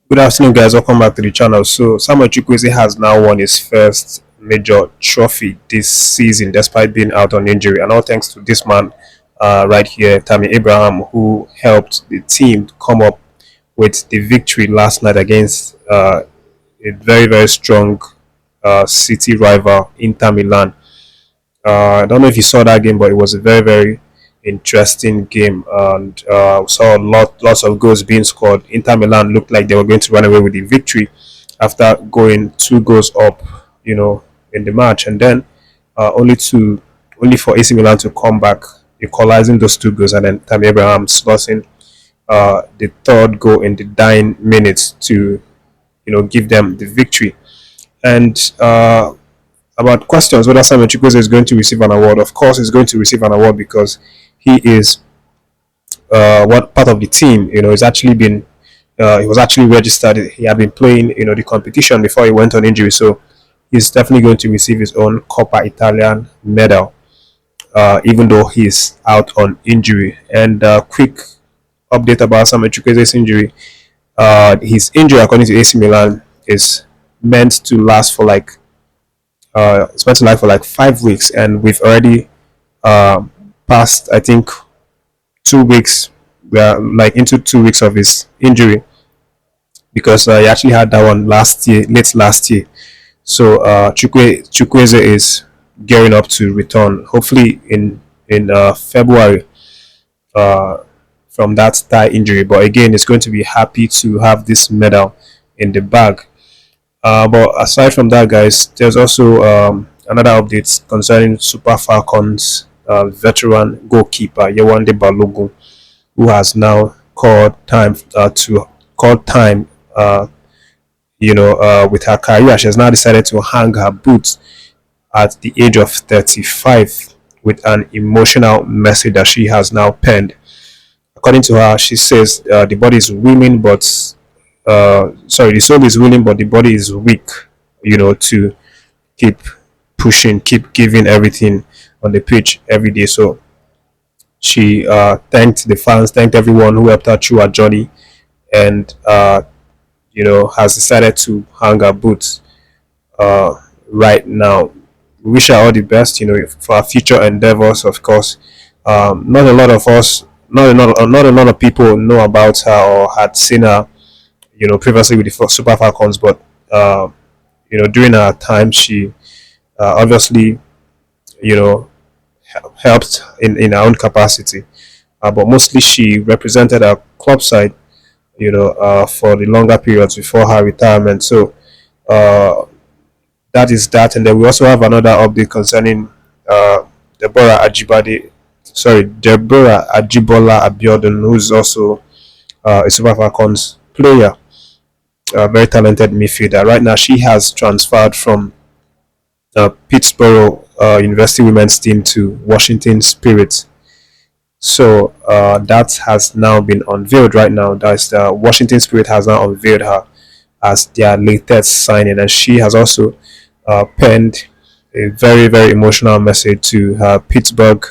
Good afternoon, guys. Welcome back to the channel. So, Samuel Chukwueze has now won his first major trophy this season, despite being out on injury, and all thanks to this man right here, Tammy Abraham, who helped the team come up with the victory last night against a very strong city rival, Inter Milan. I don't know if you saw that game, but it was a very interesting game, and saw lots of goals being scored. Inter Milan looked like they were going to run away with the victory after going 2 goals up, in the match, and then only for AC Milan to come back, equalizing those 2 goals, and then Tammy Abraham slotting the third goal in the dying minutes to give them the victory. And about questions whether Samuel Chukwueze is going to receive an award. Of course, he's going to receive an award because he is what part of the team. He's actually been he was actually registered. He had been playing the competition before he went on injury, so he's definitely going to receive his own Coppa Italian medal, even though he's out on injury. And quick update about Samuel Chukwueze's injury. His injury, according to AC Milan, is meant to last for like it's meant to last for like 5 weeks, and we've already uh, passed, I think, 2 weeks. We are like into 2 weeks of his injury because he actually had that one last year, late last year. So Chukwueze is gearing up to return, hopefully in February, uh, from that thigh injury. But again, it's going to be happy to have this medal in the bag. But aside from that, guys, there's also another update concerning Super Falcons veteran goalkeeper Yewande Balogun, who has now called time. With her career, she has now decided to hang her boots at the age of 35 with an emotional message that she has now penned. According to her, she says the body is willing, but the soul is willing, but the body is weak. To keep pushing, keep giving everything on the pitch every day. So she thanked the fans, thanked everyone who helped her through her journey, and has decided to hang her boots right now. We wish her all the best, for her future endeavors. Of course, not a lot of us, not a lot of people know about her or had seen her, previously with the Super Falcons, but during her time, she obviously, you know, helped in her own capacity. But mostly she represented her club side, for the longer periods before her retirement. So uh, that is that. And then we also have another update concerning Deborah Ajibade, Deborah Ajibola Abiodun, who's also a Super Falcons player, a very talented midfielder. Right now, she has transferred from Pittsburgh University women's team to Washington Spirit. So that has now been unveiled right now. That's the Washington Spirit has now unveiled her as their latest signing, and she has also penned a very emotional message to her Pittsburgh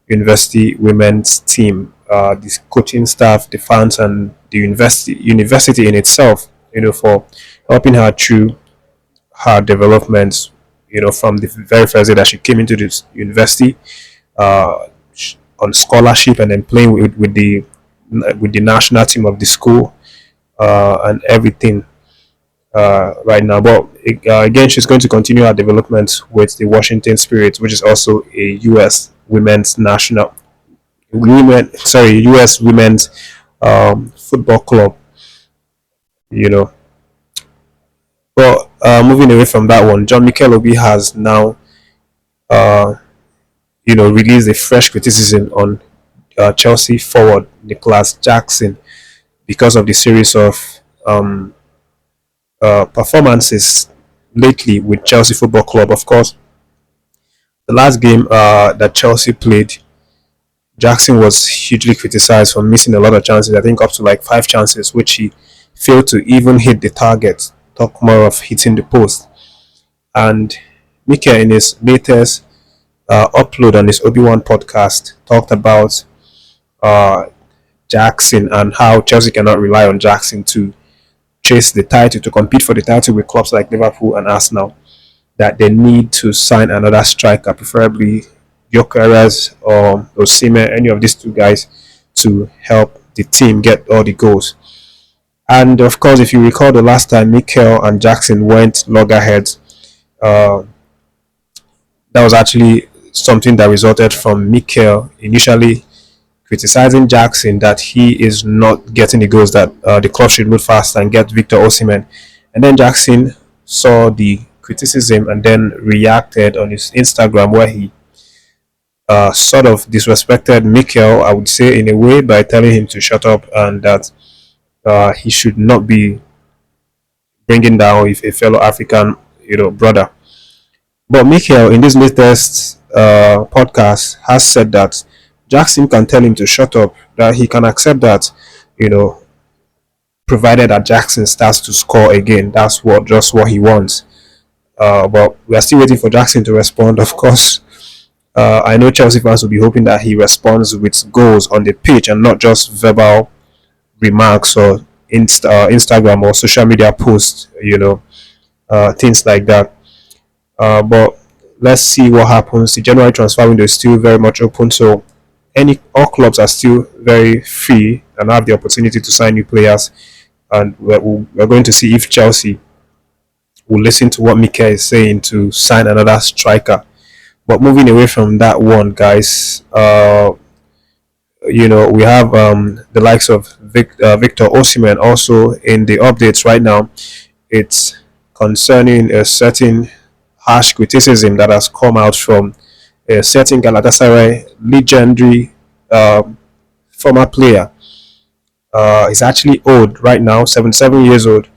University women's team, the coaching staff, the fans, and the university in itself. For helping her through her development. From the very first day that she came into this university, uh, on scholarship, and then playing with the national team of the school, and everything right now. But again, she's going to continue her development with the Washington Spirit, which is also a U.S. U.S. women's football club. You know, but moving away from that one, John Mikel has now uh, released a fresh criticism on Chelsea forward Nicholas Jackson because of the series of um, performances lately with Chelsea Football Club. Of course, the last game that Chelsea played, Jackson was hugely criticized for missing a lot of chances. I think up to like 5 chances, which he failed to even hit the target. Talk more of hitting the post. And Mikel, in his latest upload on his Obi-Wan podcast, talked about uh, Jackson and how Chelsea cannot rely on Jackson to chase the title, to compete for the title with clubs like Liverpool and Arsenal, that they need to sign another striker, preferably Gyökeres or Osimhen, any of these two guys, to help the team get all the goals. And of course, if you recall the last time Mikel and Jackson went loggerheads, uh, that was actually something that resulted from Mikel initially criticizing Jackson that he is not getting the goals, that the club should move fast and get Victor Osimhen. And then Jackson saw the criticism and then reacted on his Instagram, where he sort of disrespected Mikel, I would say, in a way, by telling him to shut up, and that he should not be bringing down a fellow African, brother. But Mikel, in this latest podcast, has said that Jackson can tell him to shut up, that he can accept that, you know, provided that Jackson starts to score again. That's what he wants. But we are still waiting for Jackson to respond. Of course, I know Chelsea fans will be hoping that he responds with goals on the pitch and not just verbal remarks or Instagram or social media posts, things like that. But let's see what happens. The January transfer window is still very much open, so all clubs are still very free and have the opportunity to sign new players. And we're going to see if Chelsea will listen to what Mikel is saying to sign another striker. But moving away from that one, guys, we have the likes of Victor Osimhen also in the updates right now. It's concerning a certain harsh criticism that has come out from a certain Galatasaray legendary former player. He's actually old right now, 77 years old,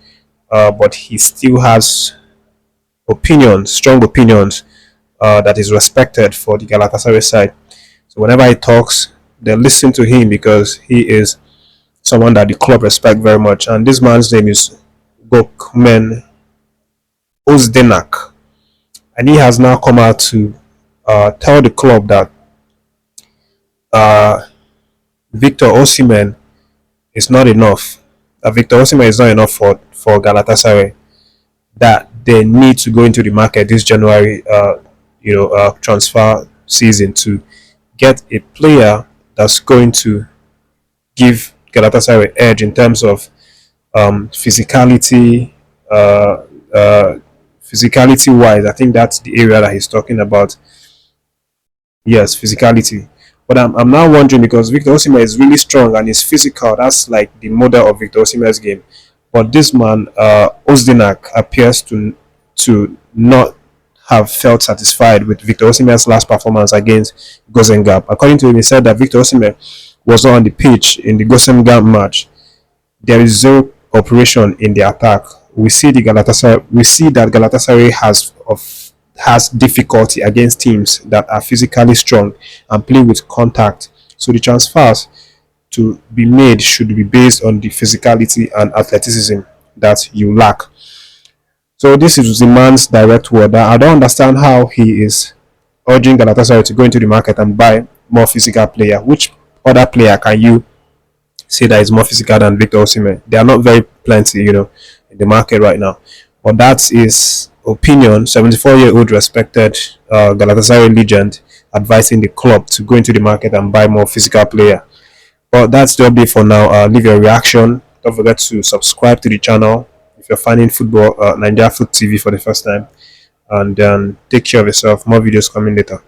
but he still has strong opinions, that is respected for the Galatasaray side. So whenever he talks, they listen to him because he is someone that the club respect very much. And this man's name is Gokmen Ozdenak. And he has now come out to tell the club that Victor Osimhen is not enough. That Victor Osimhen is not enough for Galatasaray. That they need to go into the market this January, transfer season, to get a player that's going to give Galatasaray edge in terms of physicality. Physicality wise, I think that's the area that he's talking about. Yes, physicality. But I'm now wondering, because Victor Osimhen is really strong and is physical. That's like the model of Victor Osimhen's game. But this man, Ozdenak, appears to not have felt satisfied with Victor Osimhen's last performance against Gosengab. According to him, he said that Victor Osimhen was not on the pitch in the Gosengab match. There is zero operation in the attack. We see that Galatasaray has difficulty against teams that are physically strong and play with contact. So the transfers to be made should be based on the physicality and athleticism that you lack. So this is the man's direct word. I don't understand how he is urging Galatasaray to go into the market and buy more physical player. Which other player can you say that is more physical than Victor Osimhen? They are not very plenty, in the market right now. But that's his opinion. 74-year-old respected Galatasaray legend advising the club to go into the market and buy more physical player. But that's the update for now. Leave your reaction. Don't forget to subscribe to the channel if you're finding football, Nigeria Foot TV for the first time. And take care of yourself. More videos coming later.